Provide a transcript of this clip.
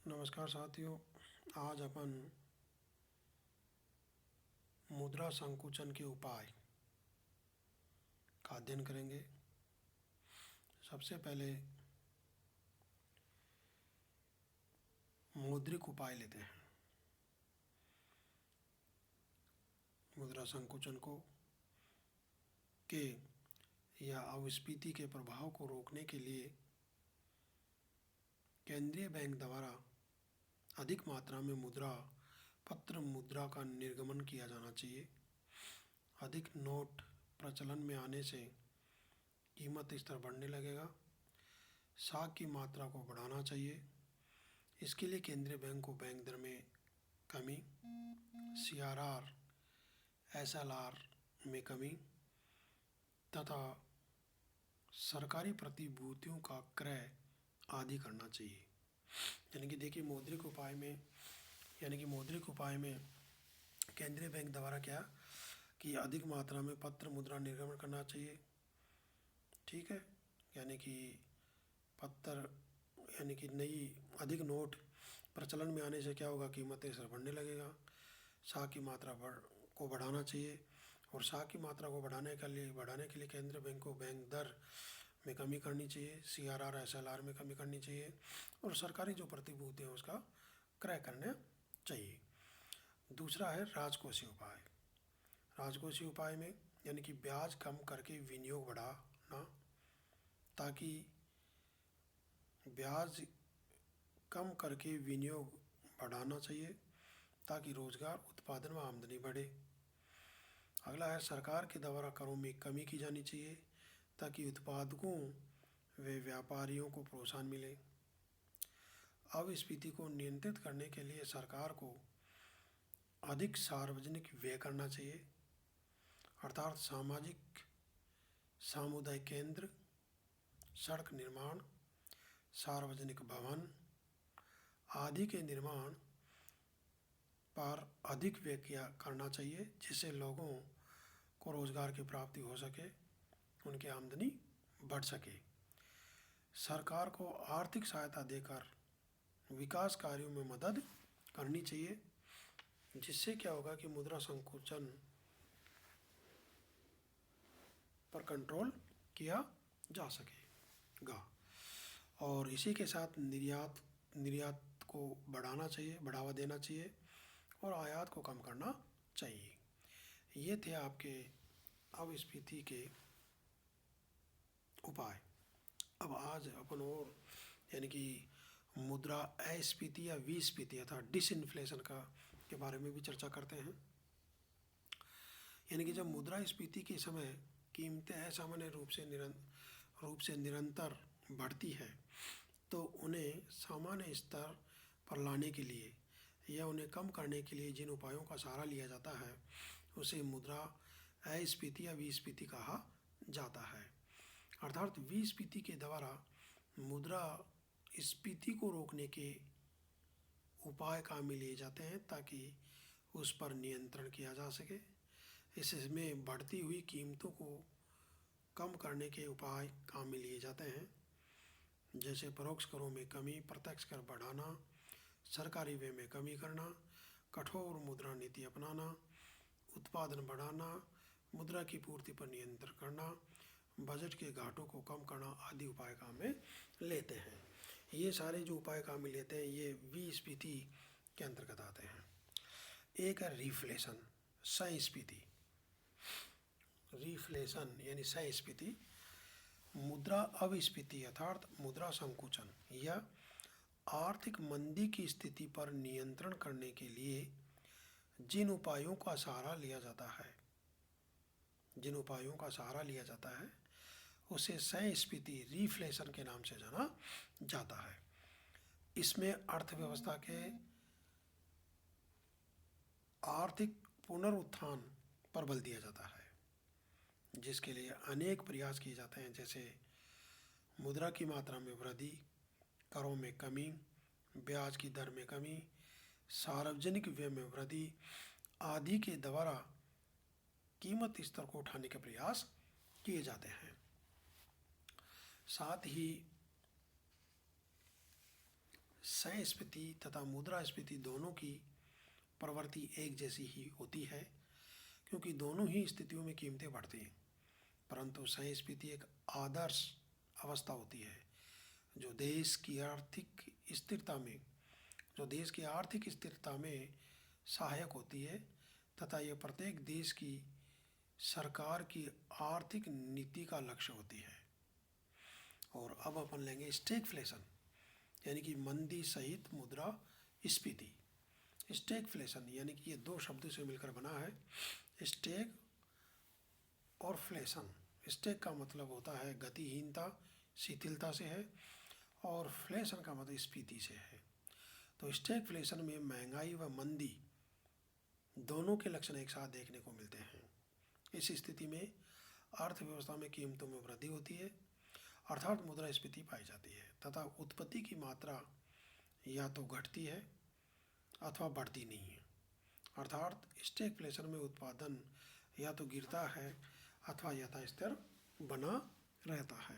नमस्कार साथियों। आज अपन मुद्रा संकुचन के उपाय का अध्ययन करेंगे। सबसे पहले मौद्रिक उपाय लेते हैं। मुद्रा संकुचन को के या अपस्फीति के प्रभाव को रोकने के लिए केंद्रीय बैंक द्वारा अधिक मात्रा में मुद्रा का निर्गमन किया जाना चाहिए। अधिक नोट प्रचलन में आने से कीमत स्तर बढ़ने लगेगा। साख की मात्रा को बढ़ाना चाहिए। इसके लिए केंद्रीय बैंक को बैंक दर में कमी, CRR, SLR में कमी तथा सरकारी प्रतिभूतियों का क्रय आदि करना चाहिए। यानी कि देखिए मौद्रिक उपाय में केंद्रीय बैंक द्वारा क्या कि अधिक मात्रा में पत्र मुद्रा निर्गमन करना चाहिए। ठीक है, यानी कि नई अधिक नोट प्रचलन में आने से क्या होगा, कीमतें स्तर बढ़ने लगेगा। साख की मात्रा को बढ़ाना चाहिए और साख की मात्रा को बढ़ाने के लिए केंद्रीय बैंक को बैंक दर में कमी करनी चाहिए, CRR SLR में कमी करनी चाहिए और सरकारी जो प्रतिभूति है उसका क्रय करना चाहिए। दूसरा है राजकोषीय उपाय। राजकोषीय उपाय में यानी कि ब्याज कम करके विनियोग बढ़ाना, ताकि ब्याज कम करके विनियोग बढ़ाना चाहिए ताकि रोजगार, उत्पादन व आमदनी बढ़े। अगला है सरकार के द्वारा करों में कमी की जानी चाहिए ताकि उत्पादकों व व्यापारियों को प्रोत्साहन मिले। अपस्फीति को नियंत्रित करने के लिए सरकार को अधिक सार्वजनिक व्यय करना चाहिए, अर्थात सामुदायिक केंद्र, सड़क निर्माण, सार्वजनिक भवन आदि के निर्माण पर अधिक व्यय करना चाहिए, जिससे लोगों को रोजगार की प्राप्ति हो सके, उनकी आमदनी बढ़ सके। सरकार को आर्थिक सहायता देकर विकास कार्यों में मदद करनी चाहिए, जिससे क्या होगा कि मुद्रा संकुचन पर कंट्रोल किया जा सकेगा। और इसी के साथ निर्यात को बढ़ावा देना चाहिए और आयात को कम करना चाहिए। ये थे आपके अपस्फीति के उपाय। अब आज अपन और यानी कि मुद्रा अस्फीति या विस्फीति अर्थात डिसइन्फ्लेशन के बारे में भी चर्चा करते हैं। यानी कि जब मुद्रास्फीति के समय कीमतें असामान्य रूप से निरंतर बढ़ती है तो उन्हें सामान्य स्तर पर लाने के लिए या उन्हें कम करने के लिए जिन उपायों का सहारा लिया जाता है उसे मुद्रा अस्फीति या विस्फीति कहा जाता है। अर्थात विस्फीति के द्वारा मुद्रा स्फीति को रोकने के उपाय काम में लिए जाते हैं ताकि उस पर नियंत्रण किया जा सके। इसमें बढ़ती हुई कीमतों को कम करने के उपाय काम में लिए जाते हैं, जैसे परोक्ष करों में कमी, प्रत्यक्ष कर बढ़ाना, सरकारी व्यय में कमी करना, कठोर मुद्रा नीति अपनाना, उत्पादन बढ़ाना, मुद्रा की पूर्ति पर नियंत्रण करना, बजट के घाटों को कम करना आदि उपाय काम में लेते हैं। ये सारे जो उपाय काम में लेते हैं ये विस्फीति के अंतर्गत आते हैं। एक है रिफ्लेशन, संस्फीति। रिफ्लेशन यानी संस्फीति मुद्रा अपस्फीति अर्थात मुद्रा संकुचन या आर्थिक मंदी की स्थिति पर नियंत्रण करने के लिए जिन उपायों का सहारा लिया जाता है उसे संस्फीति, रिफ्लेशन के नाम से जाना जाता है। इसमें अर्थव्यवस्था के आर्थिक पुनरुत्थान पर बल दिया जाता है, जिसके लिए अनेक प्रयास किए जाते हैं, जैसे मुद्रा की मात्रा में वृद्धि, करों में कमी, ब्याज की दर में कमी, सार्वजनिक व्यय में वृद्धि आदि के द्वारा कीमत स्तर को उठाने के प्रयास किए जाते हैं। साथ ही संस्फीति तथा मुद्रास्फीति दोनों की प्रवृत्ति एक जैसी ही होती है, क्योंकि दोनों ही स्थितियों में कीमतें बढ़ती हैं। परंतु संस्फीति एक आदर्श अवस्था होती है जो देश की आर्थिक स्थिरता में सहायक होती है तथा यह प्रत्येक देश की सरकार की आर्थिक नीति का लक्ष्य होती है। और अब अपन लेंगे स्टैगफ्लेशन, यानी कि मंदी सहित मुद्रा स्फीति। स्टैगफ्लेशन यानी कि ये दो शब्दों से मिलकर बना है, स्टैग और फ्लेशन। स्टैग का मतलब होता है गतिहीनता, शिथिलता से है, और फ्लेशन का मतलब स्फीति से है। तो स्टैगफ्लेशन में महंगाई व मंदी दोनों के लक्षण एक साथ देखने को मिलते हैं। इस स्थिति में अर्थव्यवस्था में कीमतों में वृद्धि होती है, अर्थात मुद्रास्फीति पाई जाती है, तथा उत्पत्ति की मात्रा या तो घटती है अथवा बढ़ती नहीं है। अर्थात स्टैगफ्लेशन में उत्पादन या तो गिरता है अथवा यथास्थिर बना रहता है।